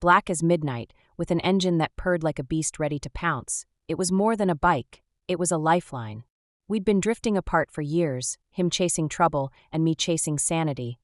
black as midnight, with an engine that purred like a beast ready to pounce. It was more than a bike, it was a lifeline. We'd been drifting apart for years, him chasing trouble and me chasing sanity,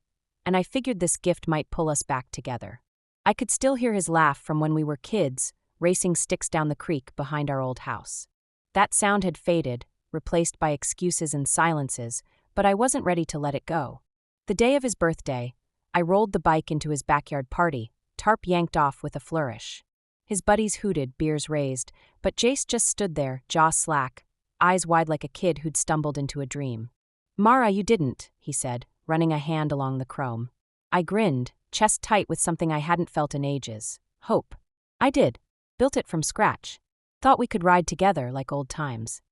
and I figured this gift might pull us back together. I could still hear his laugh from when we were kids, racing sticks down the creek behind our old house. That sound had faded, replaced by excuses and silences, but I wasn't ready to let it go. The day of his birthday, I rolled the bike into his backyard party, tarp yanked off with a flourish. His buddies hooted, beers raised, but Jace just stood there, jaw slack, eyes wide like a kid who'd stumbled into a dream. "Mara, you didn't," he said, running a hand along the chrome. I grinned, chest tight with something I hadn't felt in ages. Hope. I did. Built it from scratch. Thought we could ride together like old times.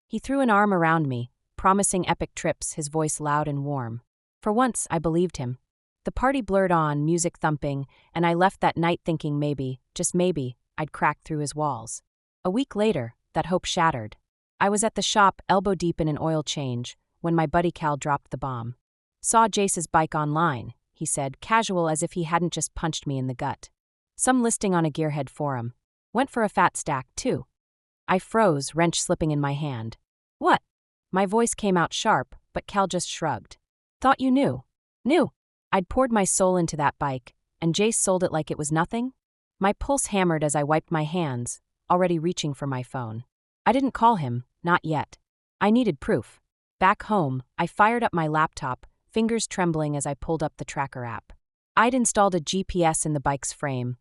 He threw an arm around me, promising epic trips, his voice loud and warm. For once, I believed him. The party blurred on, music thumping, and I left that night thinking maybe, just maybe, I'd crack through his walls. A week later, that hope shattered. I was at the shop, elbow deep in an oil change, when my buddy Cal dropped the bomb. "Saw Jace's bike online," he said, casual as if he hadn't just punched me in the gut. "Some listing on a gearhead forum. Went for a fat stack, too." I froze, wrench slipping in my hand. "What?" My voice came out sharp, but Cal just shrugged. "Thought you knew." "Knew." I'd poured my soul into that bike, and Jace sold it like it was nothing? My pulse hammered as I wiped my hands, already reaching for my phone. I didn't call him, not yet. I needed proof. Back home, I fired up my laptop, fingers trembling as I pulled up the tracker app. I'd installed a GPS in the bike's frame,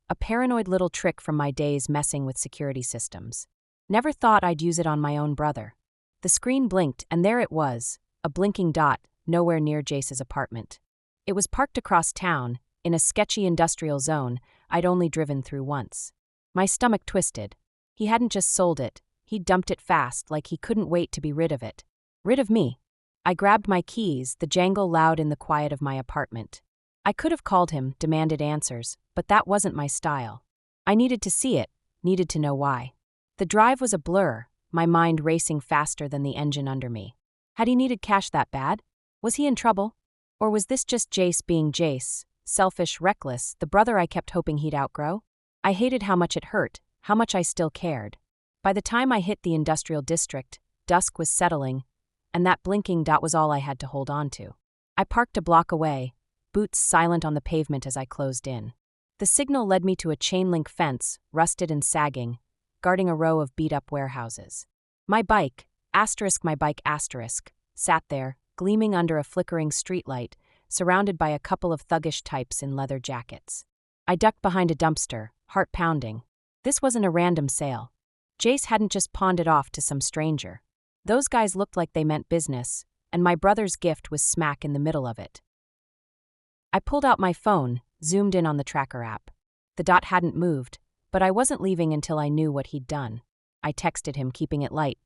a paranoid little trick from my days messing with security systems. Never thought I'd use it on my own brother. The screen blinked, and there it was, a blinking dot, nowhere near Jace's apartment. It was parked across town, in a sketchy industrial zone I'd only driven through once. My stomach twisted. He hadn't just sold it, he'd dumped it fast, like he couldn't wait to be rid of it. Rid of me. I grabbed my keys, the jangle loud in the quiet of my apartment. I could have called him, demanded answers, but that wasn't my style. I needed to see it, needed to know why. The drive was a blur, my mind racing faster than the engine under me. Had he needed cash that bad? Was he in trouble? Or was this just Jace being Jace, selfish, reckless, the brother I kept hoping he'd outgrow? I hated how much it hurt, how much I still cared. By the time I hit the industrial district, dusk was settling, and that blinking dot was all I had to hold on to. I parked a block away, boots silent on the pavement as I closed in. The signal led me to a chain-link fence, rusted and sagging, guarding a row of beat-up warehouses. My bike, my bike, sat there, gleaming under a flickering streetlight, surrounded by a couple of thuggish types in leather jackets. I ducked behind a dumpster, heart pounding. This wasn't a random sale. Jace hadn't just pawned it off to some stranger. Those guys looked like they meant business, and my brother's gift was smack in the middle of it. I pulled out my phone, zoomed in on the tracker app. The dot hadn't moved, but I wasn't leaving until I knew what he'd done. I texted him, keeping it light.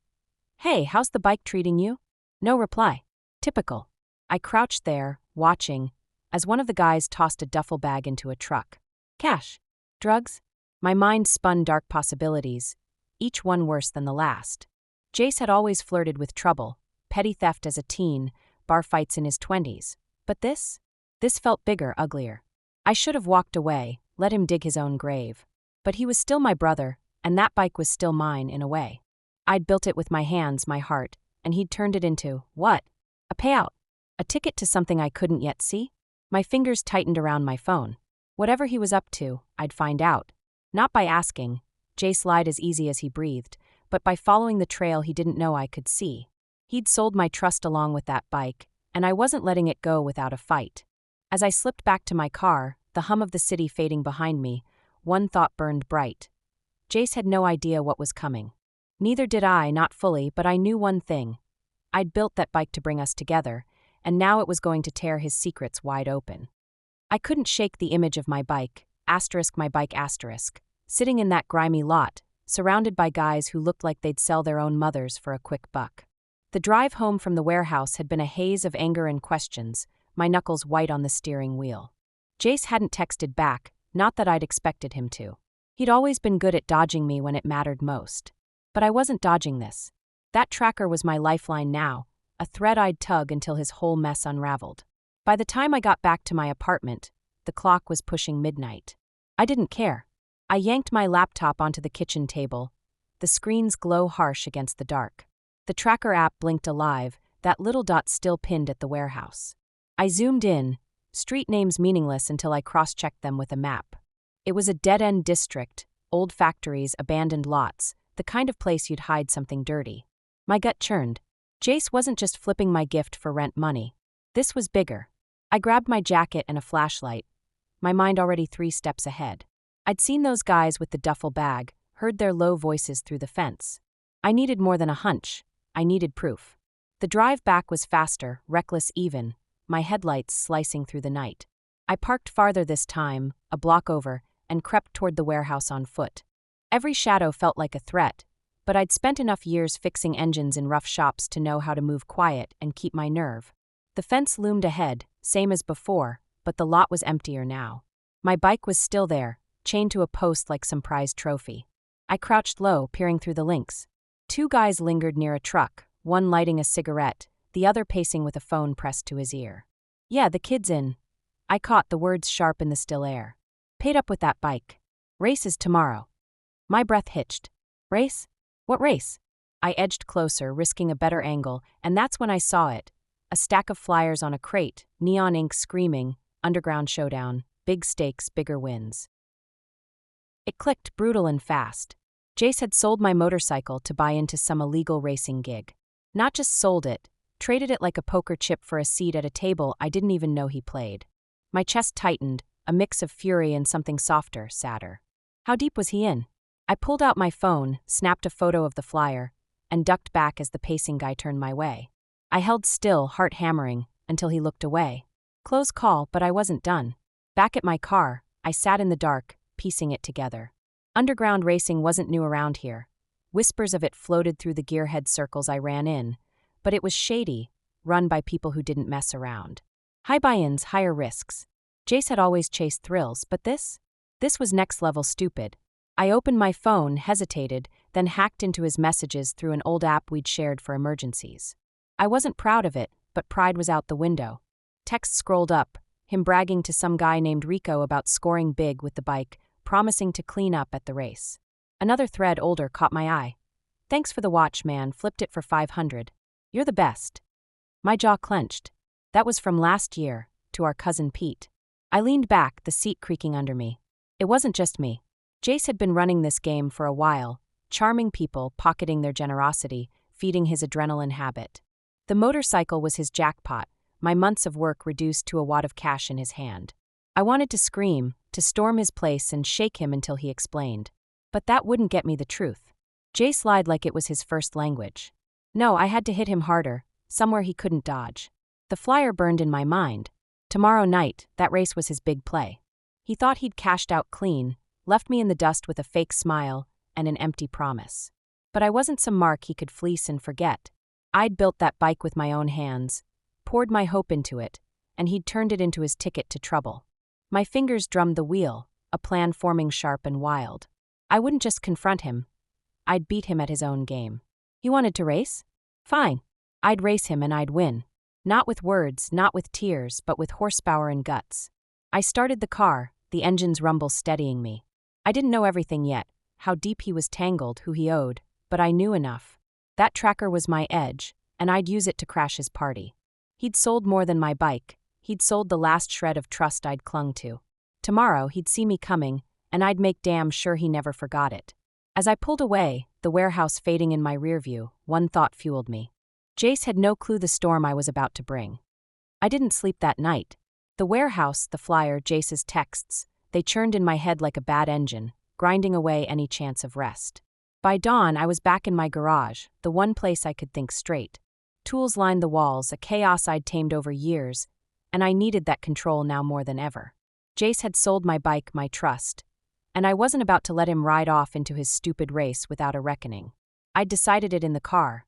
"Hey, how's the bike treating you?" No reply. Typical. I crouched there, watching, as one of the guys tossed a duffel bag into a truck. Cash? Drugs? My mind spun dark possibilities, each one worse than the last. Jace had always flirted with trouble, petty theft as a teen, bar fights in his 20s. But this? This felt bigger, uglier. I should have walked away, let him dig his own grave. But he was still my brother, and that bike was still mine in a way. I'd built it with my hands, my heart, and he'd turned it into, what? A payout. A ticket to something I couldn't yet see? My fingers tightened around my phone. Whatever he was up to, I'd find out. Not by asking. Jace lied as easy as he breathed, but by following the trail he didn't know I could see. He'd sold my trust along with that bike, and I wasn't letting it go without a fight. As I slipped back to my car, the hum of the city fading behind me, one thought burned bright. Jace had no idea what was coming. Neither did I, not fully, but I knew one thing. I'd built that bike to bring us together, and now it was going to tear his secrets wide open. I couldn't shake the image of my bike, sitting in that grimy lot, surrounded by guys who looked like they'd sell their own mothers for a quick buck. The drive home from the warehouse had been a haze of anger and questions, my knuckles white on the steering wheel. Jace hadn't texted back, not that I'd expected him to. He'd always been good at dodging me when it mattered most. But I wasn't dodging this. That tracker was my lifeline now, a thread I'd tug until his whole mess unraveled. By the time I got back to my apartment, the clock was pushing midnight. I didn't care. I yanked my laptop onto the kitchen table. The screen's glow harsh against the dark. The tracker app blinked alive, that little dot still pinned at the warehouse. I zoomed in, street names meaningless until I cross-checked them with a map. It was a dead-end district, old factories, abandoned lots, the kind of place you'd hide something dirty. My gut churned. Jace wasn't just flipping my gift for rent money. This was bigger. I grabbed my jacket and a flashlight, my mind already 3 steps ahead. I'd seen those guys with the duffel bag, heard their low voices through the fence. I needed more than a hunch. I needed proof. The drive back was faster, reckless even, my headlights slicing through the night. I parked farther this time, a block over, and crept toward the warehouse on foot. Every shadow felt like a threat, but I'd spent enough years fixing engines in rough shops to know how to move quiet and keep my nerve. The fence loomed ahead, same as before, but the lot was emptier now. My bike was still there, chained to a post like some prized trophy. I crouched low, peering through the links. 2 guys lingered near a truck, one lighting a cigarette, the other pacing with a phone pressed to his ear. "Yeah, the kid's in." I caught the words sharp in the still air. "Paid up with that bike. Race is tomorrow." My breath hitched. "Race? What race?" I edged closer, risking a better angle, and that's when I saw it. A stack of flyers on a crate, neon ink screaming, "Underground Showdown, big stakes, bigger wins." It clicked, brutal and fast. Jace had sold my motorcycle to buy into some illegal racing gig. Not just sold it, traded it like a poker chip for a seat at a table I didn't even know he played. My chest tightened, a mix of fury and something softer, sadder. How deep was he in? I pulled out my phone, snapped a photo of the flyer, and ducked back as the pacing guy turned my way. I held still, heart hammering, until he looked away. Close call, but I wasn't done. Back at my car, I sat in the dark, piecing it together. Underground racing wasn't new around here. Whispers of it floated through the gearhead circles I ran in, but it was shady, run by people who didn't mess around. High buy-ins, higher risks. Jace had always chased thrills, but this was next-level stupid. I opened my phone, hesitated, then hacked into his messages through an old app we'd shared for emergencies. I wasn't proud of it, but pride was out the window. Text scrolled up, him bragging to some guy named Rico about scoring big with the bike, promising to clean up at the race. Another thread older caught my eye. "Thanks for the watch, man, flipped it for 500. You're the best." My jaw clenched. That was from last year, to our cousin Pete. I leaned back, the seat creaking under me. It wasn't just me. Jace had been running this game for a while, charming people, pocketing their generosity, feeding his adrenaline habit. The motorcycle was his jackpot, my months of work reduced to a wad of cash in his hand. I wanted to scream, to storm his place and shake him until he explained. But that wouldn't get me the truth. Jace lied like it was his first language. No, I had to hit him harder, somewhere he couldn't dodge. The flyer burned in my mind. Tomorrow night, that race was his big play. He thought he'd cashed out clean, left me in the dust with a fake smile and an empty promise. But I wasn't some mark he could fleece and forget. I'd built that bike with my own hands, poured my hope into it, and he'd turned it into his ticket to trouble. My fingers drummed the wheel, a plan forming sharp and wild. I wouldn't just confront him. I'd beat him at his own game. He wanted to race? Fine. I'd race him and I'd win. Not with words, not with tears, but with horsepower and guts. I started the car, the engine's rumble steadying me. I didn't know everything yet, how deep he was tangled, who he owed, but I knew enough. That tracker was my edge, and I'd use it to crash his party. He'd sold more than my bike. He'd sold the last shred of trust I'd clung to. Tomorrow, he'd see me coming, and I'd make damn sure he never forgot it. As I pulled away, the warehouse fading in my rearview, one thought fueled me. Jace had no clue the storm I was about to bring. I didn't sleep that night. The warehouse, the flyer, Jace's texts, they churned in my head like a bad engine, grinding away any chance of rest. By dawn, I was back in my garage, the one place I could think straight. Tools lined the walls, a chaos I'd tamed over years, and I needed that control now more than ever. Jace had sold my bike, my trust, and I wasn't about to let him ride off into his stupid race without a reckoning. I'd decided it in the car.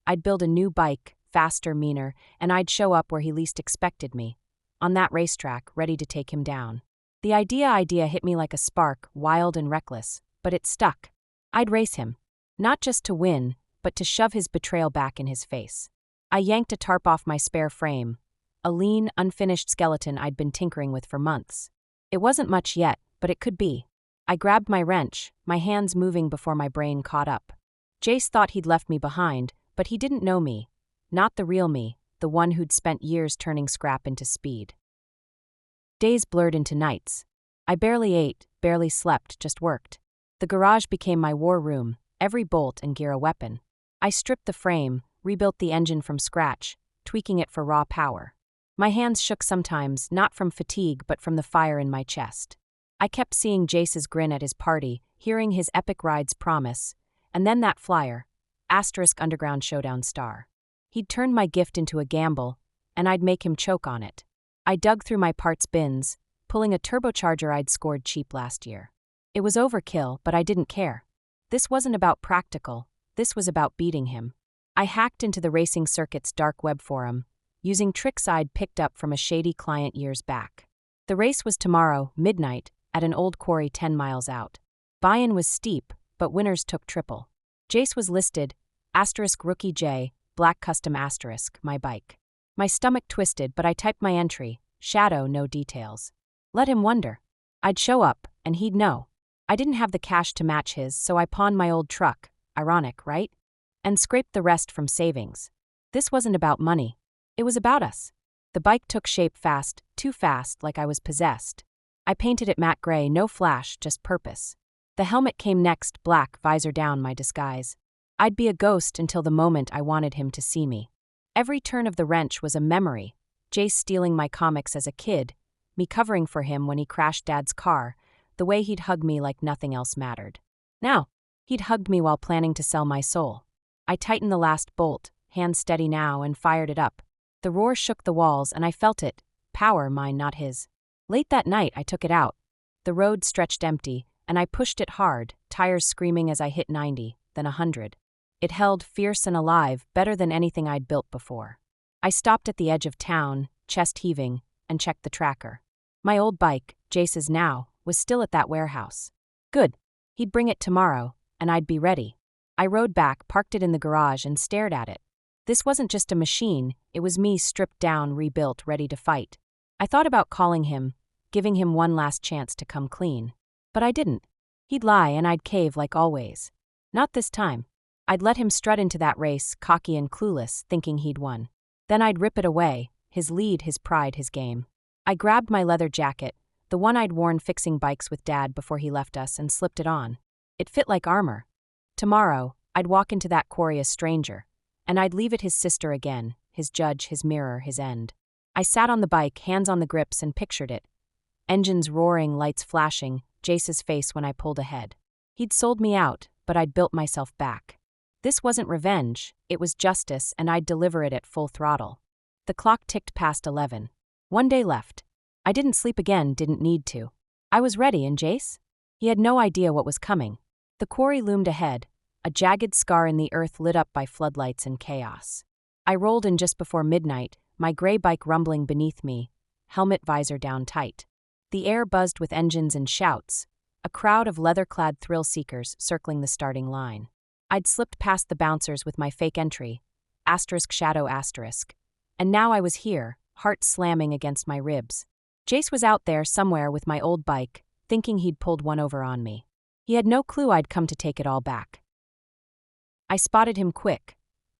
I'd build a new bike, faster, meaner, and I'd show up where he least expected me, on that racetrack, ready to take him down. The idea hit me like a spark, wild and reckless, but it stuck. I'd race him, not just to win, but to shove his betrayal back in his face. I yanked a tarp off my spare frame, a lean, unfinished skeleton I'd been tinkering with for months. It wasn't much yet, but it could be. I grabbed my wrench, my hands moving before my brain caught up. Jace thought he'd left me behind, but he didn't know me. Not the real me, the one who'd spent years turning scrap into speed. Days blurred into nights. I barely ate, barely slept, just worked. The garage became my war room, every bolt and gear a weapon. I stripped the frame, rebuilt the engine from scratch, tweaking it for raw power. My hands shook sometimes, not from fatigue but from the fire in my chest. I kept seeing Jace's grin at his party, hearing his epic ride's promise, and then that flyer, *Underground Showdown star. He'd turned my gift into a gamble, and I'd make him choke on it. I dug through my parts bins, pulling a turbocharger I'd scored cheap last year. It was overkill, but I didn't care. This wasn't about practical, this was about beating him. I hacked into the racing circuit's dark web forum, using tricks I'd picked up from a shady client years back. The race was tomorrow, midnight, at an old quarry 10 miles out. Buy-in was steep, but winners took triple. Jace was listed, *Rookie J, Black Custom *, my bike. My stomach twisted, but I typed my entry, shadow no details. Let him wonder. I'd show up, and he'd know. I didn't have the cash to match his, so I pawned my old truck, ironic, right? And scraped the rest from savings. This wasn't about money. It was about us. The bike took shape fast, too fast, like I was possessed. I painted it matte gray, no flash, just purpose. The helmet came next, black, visor down, my disguise. I'd be a ghost until the moment I wanted him to see me. Every turn of the wrench was a memory. Jace stealing my comics as a kid, me covering for him when he crashed Dad's car, the way he'd hug me like nothing else mattered. Now, he'd hugged me while planning to sell my soul. I tightened the last bolt, hands steady now, and fired it up. The roar shook the walls, and I felt it. Power, mine, not his. Late that night, I took it out. The road stretched empty, and I pushed it hard, tires screaming as I hit 90, then 100. It held, fierce and alive, better than anything I'd built before. I stopped at the edge of town, chest heaving, and checked the tracker. My old bike, Jace's now, was still at that warehouse. Good. He'd bring it tomorrow, and I'd be ready. I rode back, parked it in the garage, and stared at it. This wasn't just a machine, it was me stripped down, rebuilt, ready to fight. I thought about calling him, giving him one last chance to come clean. But I didn't. He'd lie and I'd cave like always. Not this time. I'd let him strut into that race, cocky and clueless, thinking he'd won. Then I'd rip it away, his lead, his pride, his game. I grabbed my leather jacket, the one I'd worn fixing bikes with Dad before he left us, and slipped it on. It fit like armor. Tomorrow, I'd walk into that quarry a stranger, and I'd leave it his sister again, his judge, his mirror, his end. I sat on the bike, hands on the grips, and pictured it. Engines roaring, lights flashing, Jace's face when I pulled ahead. He'd sold me out, but I'd built myself back. This wasn't revenge, it was justice, and I'd deliver it at full throttle. The clock ticked past 11. 1 day left. I didn't sleep again, didn't need to. I was ready, and Jace? He had no idea what was coming. The quarry loomed ahead, a jagged scar in the earth lit up by floodlights and chaos. I rolled in just before midnight, my gray bike rumbling beneath me, helmet visor down tight. The air buzzed with engines and shouts, a crowd of leather-clad thrill-seekers circling the starting line. I'd slipped past the bouncers with my fake entry, *shadow*, and now I was here, heart slamming against my ribs. Jace was out there somewhere with my old bike, thinking he'd pulled one over on me. He had no clue I'd come to take it all back. I spotted him quick.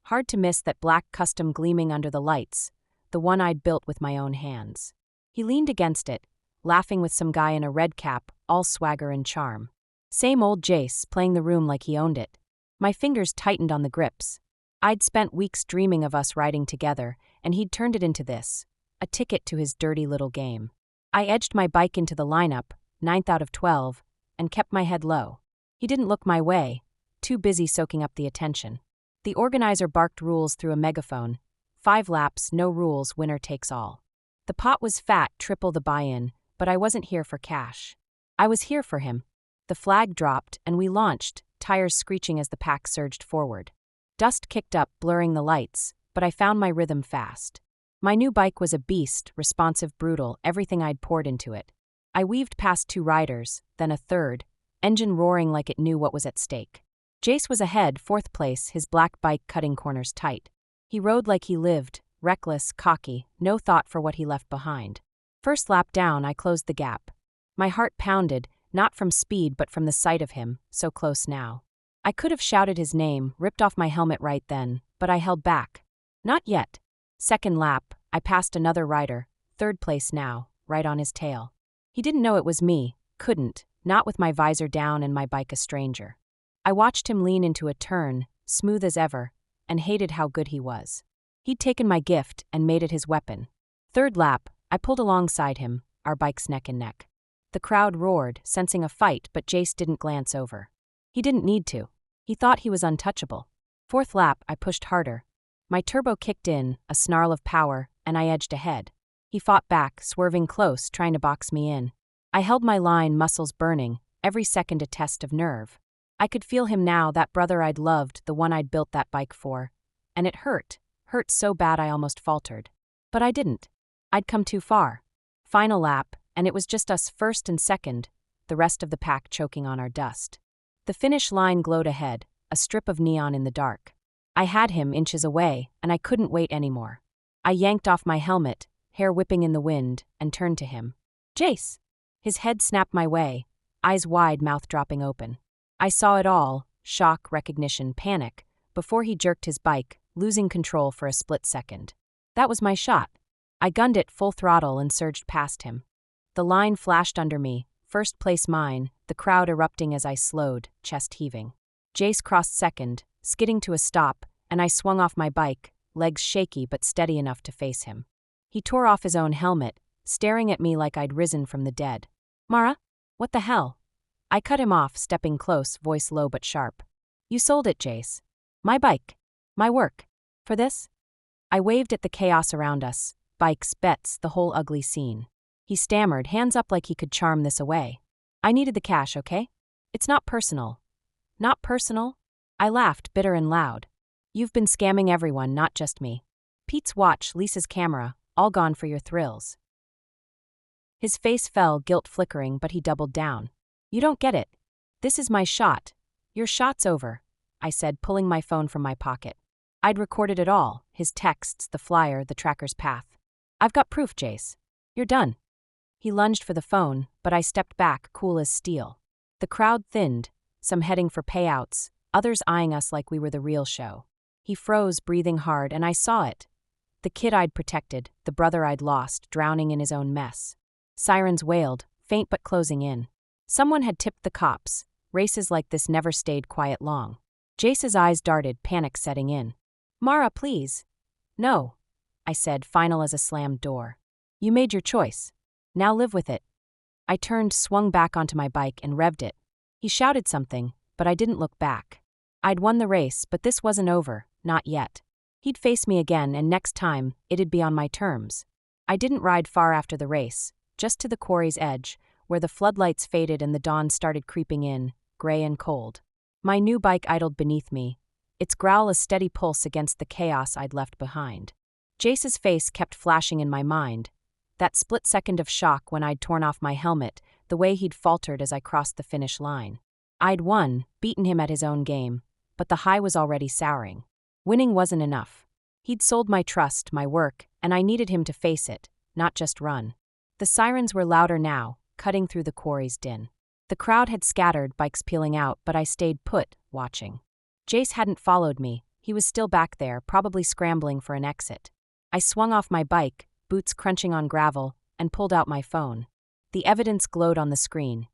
Hard to miss that black custom gleaming under the lights, the one I'd built with my own hands. He leaned against it, laughing with some guy in a red cap, all swagger and charm. Same old Jace, playing the room like he owned it. My fingers tightened on the grips. I'd spent weeks dreaming of us riding together, and he'd turned it into this, a ticket to his dirty little game. I edged my bike into the lineup, 9th out of 12, and kept my head low. He didn't look my way, too busy soaking up the attention. The organizer barked rules through a megaphone. 5 laps, no rules, winner takes all. The pot was fat, triple the buy-in, but I wasn't here for cash. I was here for him. The flag dropped, and we launched, tires screeching as the pack surged forward. Dust kicked up, blurring the lights, but I found my rhythm fast. My new bike was a beast, responsive, brutal, everything I'd poured into it. I weaved past 2 riders, then a third, engine roaring like it knew what was at stake. Jace was ahead, 4th place, his black bike cutting corners tight. He rode like he lived, reckless, cocky, no thought for what he left behind. First lap down, I closed the gap. My heart pounded, not from speed but from the sight of him, so close now. I could have shouted his name, ripped off my helmet right then, but I held back. Not yet. Second lap, I passed another rider, third place now, right on his tail. He didn't know it was me, couldn't, not with my visor down and my bike a stranger. I watched him lean into a turn, smooth as ever, and hated how good he was. He'd taken my gift and made it his weapon. Third lap, I pulled alongside him, our bikes neck and neck. The crowd roared, sensing a fight, but Jace didn't glance over. He didn't need to. He thought he was untouchable. Fourth lap, I pushed harder. My turbo kicked in, a snarl of power, and I edged ahead. He fought back, swerving close, trying to box me in. I held my line, muscles burning, every second a test of nerve. I could feel him now, that brother I'd loved, the one I'd built that bike for. And it hurt so bad I almost faltered. But I didn't. I'd come too far. Final lap, and it was just us first and second, the rest of the pack choking on our dust. The finish line glowed ahead, a strip of neon in the dark. I had him inches away, and I couldn't wait anymore. I yanked off my helmet, hair whipping in the wind, and turned to him. Jace! His head snapped my way, eyes wide, mouth dropping open. I saw it all, shock, recognition, panic, before he jerked his bike, losing control for a split second. That was my shot. I gunned it full throttle and surged past him. The line flashed under me, first place mine, the crowd erupting as I slowed, chest heaving. Jace crossed second, skidding to a stop, and I swung off my bike, legs shaky but steady enough to face him. He tore off his own helmet, staring at me like I'd risen from the dead. Mara? What the hell? I cut him off, stepping close, voice low but sharp. You sold it, Jace. My bike. My work. For this? I waved at the chaos around us, bikes, bets, the whole ugly scene. He stammered, hands up like he could charm this away. I needed the cash, okay? It's not personal. Not personal? I laughed, bitter and loud. You've been scamming everyone, not just me. Pete's watch, Lisa's camera, all gone for your thrills. His face fell, guilt flickering, but he doubled down. You don't get it. This is my shot. Your shot's over, I said, pulling my phone from my pocket. I'd recorded it all, his texts, the flyer, the tracker's path. I've got proof, Jace. You're done. He lunged for the phone, but I stepped back, cool as steel. The crowd thinned, some heading for payouts, others eyeing us like we were the real show. He froze, breathing hard, and I saw it. The kid I'd protected, the brother I'd lost, drowning in his own mess. Sirens wailed, faint but closing in. Someone had tipped the cops. Races like this never stayed quiet long. Jace's eyes darted, panic setting in. Mara, please. No, I said, final as a slammed door. You made your choice. Now live with it. I turned, swung back onto my bike, and revved it. He shouted something, but I didn't look back. I'd won the race, but this wasn't over, not yet. He'd face me again, and next time, it'd be on my terms. I didn't ride far after the race, just to the quarry's edge, where the floodlights faded and the dawn started creeping in, gray and cold. My new bike idled beneath me, its growl a steady pulse against the chaos I'd left behind. Jace's face kept flashing in my mind, that split second of shock when I'd torn off my helmet, the way he'd faltered as I crossed the finish line. I'd won, beaten him at his own game, but the high was already souring. Winning wasn't enough. He'd sold my trust, my work, and I needed him to face it, not just run. The sirens were louder now, cutting through the quarry's din. The crowd had scattered, bikes peeling out, but I stayed put, watching. Jace hadn't followed me. He was still back there, probably scrambling for an exit. I swung off my bike, boots crunching on gravel, and pulled out my phone. The evidence glowed on the screen.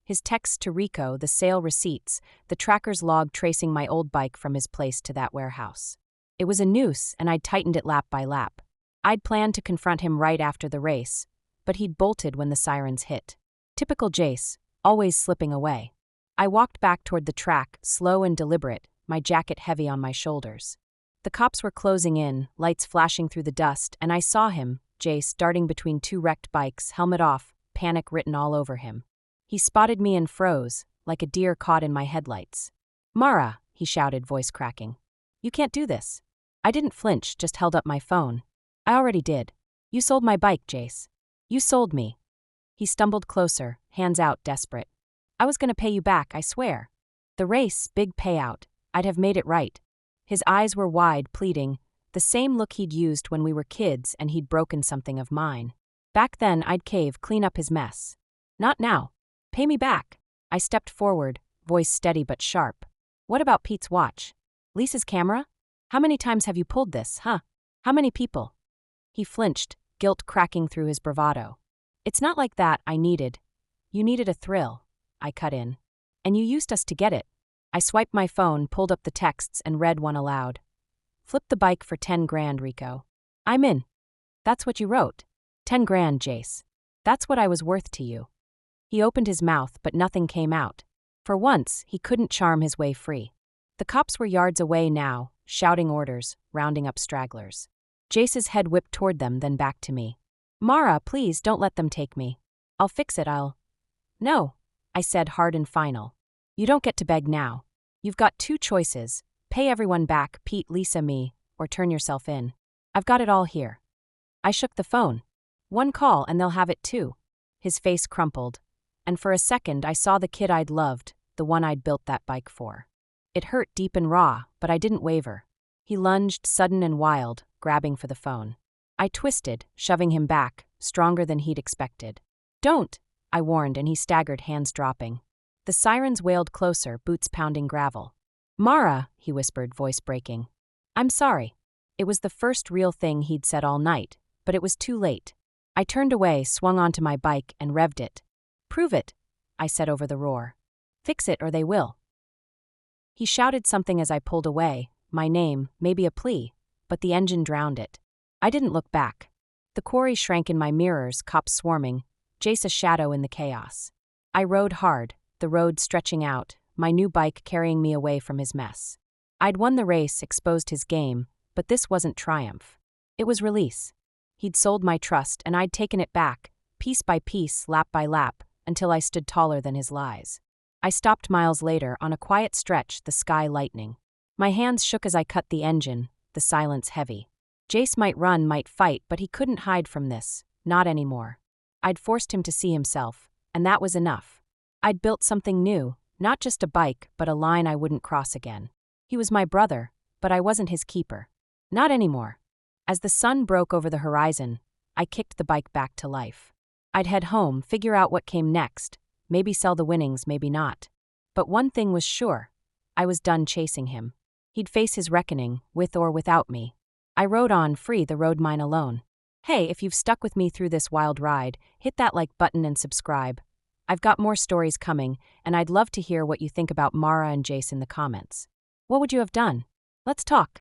His text to Rico, the sale receipts, the tracker's log tracing my old bike from his place to that warehouse. It was a noose, and I'd tightened it lap by lap. I'd planned to confront him right after the race, but he'd bolted when the sirens hit. Typical Jace, always slipping away. I walked back toward the track, slow and deliberate, my jacket heavy on my shoulders. The cops were closing in, lights flashing through the dust, and I saw him, Jace, darting between two wrecked bikes, helmet off, panic written all over him. He spotted me and froze, like a deer caught in my headlights. Mara, he shouted, voice cracking. You can't do this. I didn't flinch, just held up my phone. I already did. You sold my bike, Jace. You sold me. He stumbled closer, hands out, desperate. I was going to pay you back, I swear. The race, big payout. I'd have made it right. His eyes were wide, pleading, the same look he'd used when we were kids and he'd broken something of mine. Back then, I'd cave, clean up his mess. Not now. Pay me back. I stepped forward, voice steady but sharp. What about Pete's watch? Lisa's camera? How many times have you pulled this, huh? How many people? He flinched, guilt cracking through his bravado. It's not like that, I needed. You needed a thrill. I cut in. And you used us to get it. I swiped my phone, pulled up the texts, and read one aloud. Flip the bike for 10 grand, Rico. I'm in. That's what you wrote. 10 grand, Jace. That's what I was worth to you. He opened his mouth, but nothing came out. For once, he couldn't charm his way free. The cops were yards away now, shouting orders, rounding up stragglers. Jace's head whipped toward them, then back to me. Mara, please don't let them take me. I'll fix it, No, I said hard and final. You don't get to beg now. You've got two choices. Pay everyone back, Pete, Lisa, me, or turn yourself in. I've got it all here. I shook the phone. One call and they'll have it too. His face crumpled. And for a second I saw the kid I'd loved, the one I'd built that bike for. It hurt deep and raw, but I didn't waver. He lunged, sudden and wild, grabbing for the phone. I twisted, shoving him back, stronger than he'd expected. Don't, I warned, and he staggered, hands dropping. The sirens wailed closer, boots pounding gravel. Mara, he whispered, voice breaking. I'm sorry. It was the first real thing he'd said all night, but it was too late. I turned away, swung onto my bike, and revved it. Prove it, I said over the roar. Fix it or they will. He shouted something as I pulled away, my name, maybe a plea, but the engine drowned it. I didn't look back. The quarry shrank in my mirrors, cops swarming, Jace a shadow in the chaos. I rode hard, the road stretching out, my new bike carrying me away from his mess. I'd won the race, exposed his game, but this wasn't triumph. It was release. He'd sold my trust, and I'd taken it back, piece by piece, lap by lap, until I stood taller than his lies. I stopped miles later, on a quiet stretch, the sky lightening. My hands shook as I cut the engine, the silence heavy. Jace might run, might fight, but he couldn't hide from this, not anymore. I'd forced him to see himself, and that was enough. I'd built something new, not just a bike, but a line I wouldn't cross again. He was my brother, but I wasn't his keeper. Not anymore. As the sun broke over the horizon, I kicked the bike back to life. I'd head home, figure out what came next, maybe sell the winnings, maybe not. But one thing was sure. I was done chasing him. He'd face his reckoning, with or without me. I rode on, free, the road mine alone. Hey, if you've stuck with me through this wild ride, hit that like button and subscribe. I've got more stories coming, and I'd love to hear what you think about Mara and Jace in the comments. What would you have done? Let's talk.